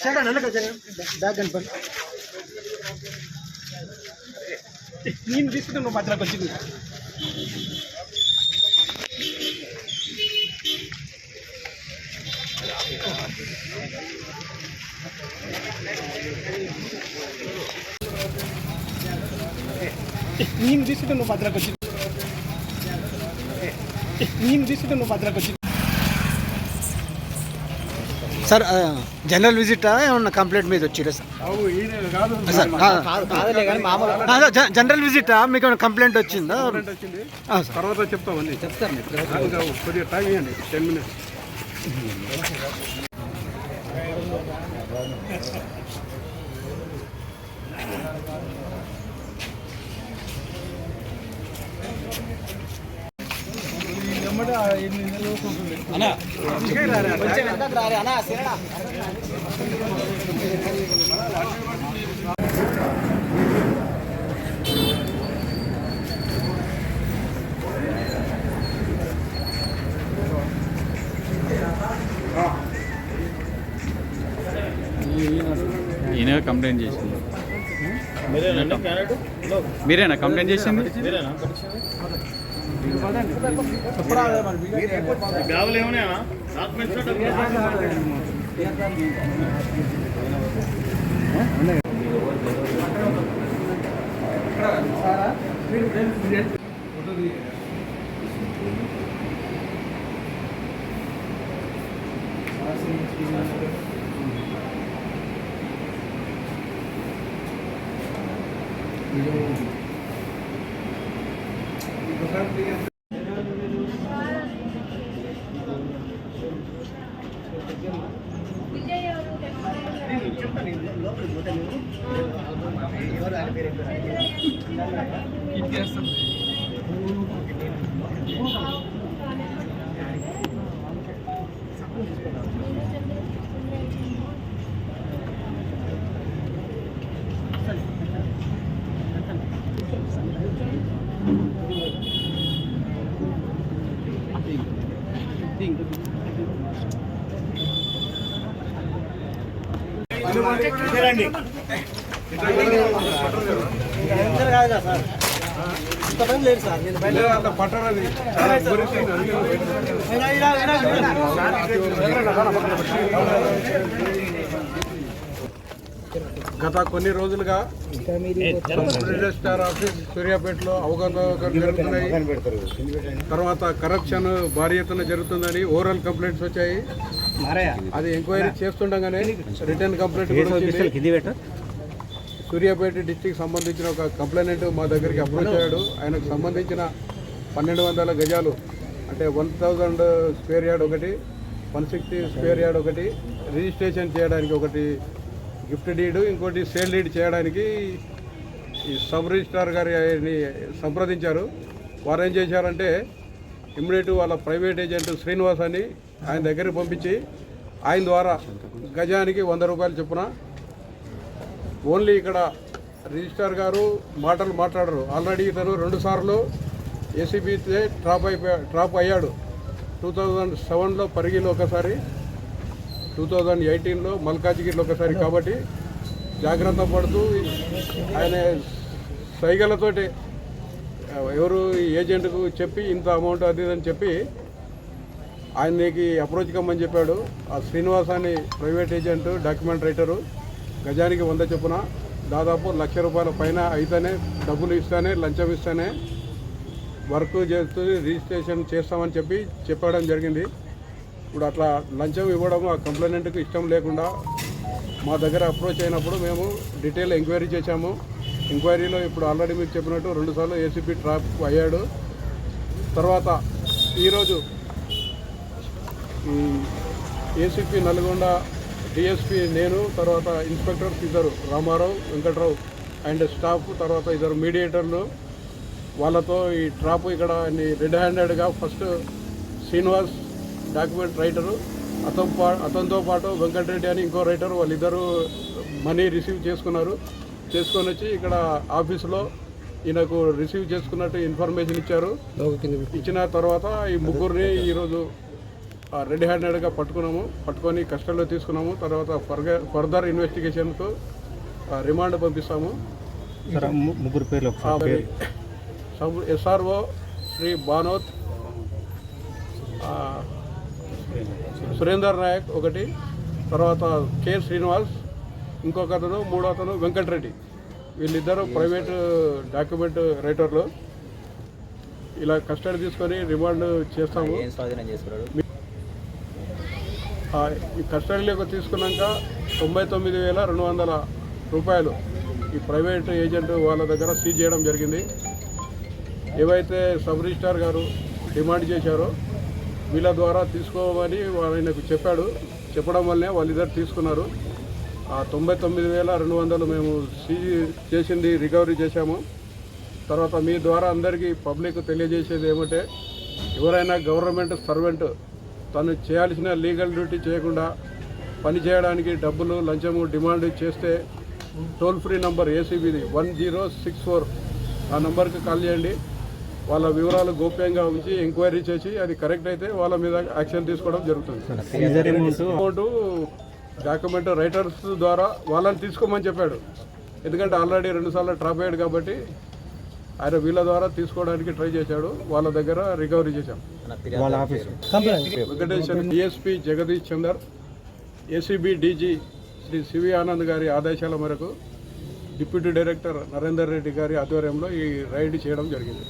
Bag కనపడి నేను తీసుకుంటే నువ్వు మధ్యలోకి వచ్చింది. నేను తీసుకుంటే నువ్వు మధ్యలోకి వచ్చింది. నేను తీసుకుంటే నువ్వు మధ్యలోకి వచ్చింది. సార్ జనరల్ విజిటా ఏమన్నా కంప్లైంట్ మీద వచ్చిరా సార్? జనరల్ విజిటా మీకు ఏమైనా కంప్లైంట్ వచ్చిందా? తర్వాత చెప్తామండి. చెప్తారు కొద్దిగా టైం ఇవ్వండి, 10 minutes. ఈయన కంప్లైంట్ చేసింది. మీరేనా కంప్లైంట్ చేసింది? గత కొన్ని రోజులుగా రిజిస్ట్రార్ ఆఫీస్ సూర్యాపేటలో అవగాహన జరుగుతున్నాయి. తర్వాత కరప్షన్ భారీ ఎత్తున జరుగుతుందని ఓవరాల్ కంప్లైంట్స్ వచ్చాయి. అది ఎంక్వైరీ చేస్తుండగానే రిటర్న్ కంప్లైంట్ కూడా వచ్చింది. సూర్యాపేట డిస్టిక్ సంబంధించిన ఒక కంప్లైంట్ మా దగ్గరికి అప్రోచ్ అయ్యాడు. ఆయనకు సంబంధించిన 1200 గజాలు అంటే 1000 స్క్వేర్ యార్డ్ ఒకటి, 160 స్క్వేర్ యార్డ్ ఒకటి రిజిస్ట్రేషన్ చేయడానికి, ఒకటి గిఫ్ట్ డీడ్, ఇంకోటి సేల్ డీడ్ చేయడానికి ఈ సబ్ రిజిస్ట్రార్ గారిని సంప్రదించారు. వారు ఏం చేశారంటే ఇమ్మీడియట్ వాళ్ళ ప్రైవేట్ ఏజెంట్ శ్రీనివాస్ అని ఆయన దగ్గరికి పంపించి ఆయన ద్వారా గజానికి 100 రూపాయలు చొప్పున, ఓన్లీ ఇక్కడ రిజిస్ట్రార్ గారు మాటలు మాట్లాడరు. ఆల్రెడీ ఇతను 2 సార్లు ఏసీబీతో డ్రాప్ అయ్యాడు. 2007లో పరిగిలో ఒకసారి, 2018లో మల్కాజ్గిరిలో ఒకసారి. కాబట్టి జాగ్రత్త పడుతూ ఆయన సైగలతోటి ఎవరు ఏజెంట్కు చెప్పి ఇంత అమౌంట్ అది అని చెప్పి ఆయనకి అప్రోచ్ కమ్మని చెప్పాడు. ఆ శ్రీనివాస్ అని ప్రైవేట్ ఏజెంట్, డాక్యుమెంట్ రైటరు, గజానికి 100 చొప్పున దాదాపు 1,00,000 రూపాయల పైన అయితేనే, డబ్బులు ఇస్తేనే, లంచం ఇస్తేనే వర్క్ చేస్తూ రిజిస్ట్రేషన్ చేస్తామని చెప్పడం జరిగింది. ఇప్పుడు అట్లా లంచం ఇవ్వడం ఆ కంప్లైంట్కి ఇష్టం లేకుండా మా దగ్గర అప్రోచ్ అయినప్పుడు మేము డీటెయిల్ ఎంక్వైరీ చేశాము. ఎంక్వైరీలో ఇప్పుడు ఆల్రెడీ మీకు చెప్పినట్టు 2 సార్లు ఏసీపీ ట్రాప్ అయ్యాడు. తర్వాత ఈరోజు ఏసీపీ నల్గొండ, డిఎస్పీ నేను, తర్వాత ఇన్స్పెక్టర్స్ ఇద్దరు రామారావు, వెంకట్రావు అండ్ స్టాఫ్, తర్వాత ఇద్దరు మీడియేటర్లు, వాళ్ళతో ఈ ట్రాప్ ఇక్కడ రెడ్ హ్యాండెడ్గా ఫస్ట్ శ్రీనివాస్ డాక్యుమెంట్ రైటరు, అతనితో పాటు వెంకటరెడ్డి అని ఇంకో రైటర్, వాళ్ళిద్దరూ మనీ రిసీవ్ చేసుకున్నారు. చేసుకొని వచ్చి ఇక్కడ ఆఫీసులో ఈయనకు రిసీవ్ చేసుకున్నట్టు ఇన్ఫర్మేషన్ ఇచ్చారు. ఇచ్చిన తర్వాత ఈ ముగ్గురిని ఈరోజు రెడ్ హ్యాండెడ్గా పట్టుకొని కస్టడీలో తీసుకున్నాము. తర్వాత ఫర్దర్ ఇన్వెస్టిగేషన్కు రిమాండ్ పంపిస్తాము. ముగ్గురు పేర్లు ఎస్ఆర్ఓ శ్రీ బానోత్, సురేందర్ నాయక్ ఒకటి, తర్వాత కె శ్రీనివాస్, ఇంకొక అతను, మూడో అతను వెంకటరెడ్డి. వీళ్ళిద్దరూ ప్రైవేట్ డాక్యుమెంట్ రైటర్లు. ఇలా కస్టడీ తీసుకొని రిమాండ్ చేస్తాము. ఈ కస్టడీలోకి తీసుకున్నాక 99,200 రూపాయలు ఈ ప్రైవేట్ ఏజెంట్ వాళ్ళ దగ్గర సీజ్ చేయడం జరిగింది. ఏవైతే సబ్ రిజిస్ట్రార్ గారు డిమాండ్ చేశారో వీళ్ళ ద్వారా తీసుకోమని ఆయనకు చెప్పడం వల్లనే వాళ్ళిద్దరు తీసుకున్నారు. ఆ 99,200 మేము సీజ్ చేసింది రికవరీ చేశాము. తర్వాత మీ ద్వారా అందరికీ పబ్లిక్ తెలియజేసేది ఏమంటే, ఎవరైనా గవర్నమెంట్ సర్వెంట్ తను చేయాల్సిన లీగల్ డ్యూటీ చేయకుండా పని చేయడానికి డబ్బులు లంచము డిమాండ్ చేస్తే టోల్ ఫ్రీ నంబర్ ఏసీబీది 1064 ఆ నంబర్కి కాల్ చేయండి. వాళ్ళ వివరాలు గోప్యంగా ఉంచి ఎంక్వైరీ చేసి అది కరెక్ట్ అయితే వాళ్ళ మీద యాక్షన్ తీసుకోవడం జరుగుతుంది. అమౌంట్ డాక్యుమెంట్ రైటర్స్ ద్వారా వాళ్ళని తీసుకోమని చెప్పాడు. ఎందుకంటే ఆల్రెడీ 2 సార్లు డ్రాప్ అయ్యాడు కాబట్టి ఆయన వీళ్ళ ద్వారా తీసుకోవడానికి ట్రై చేశాడు. వాళ్ళ దగ్గర రికవరీ చేశాం. Venkateswara DSP Jagadish Chander, ACB DG Shri CV Anand గారి ఆదేశాల మేరకు డిప్యూటీ డైరెక్టర్ నరేందర్ రెడ్డి గారి ఆధ్వర్యంలో ఈ రైడ్ చేయడం జరిగింది.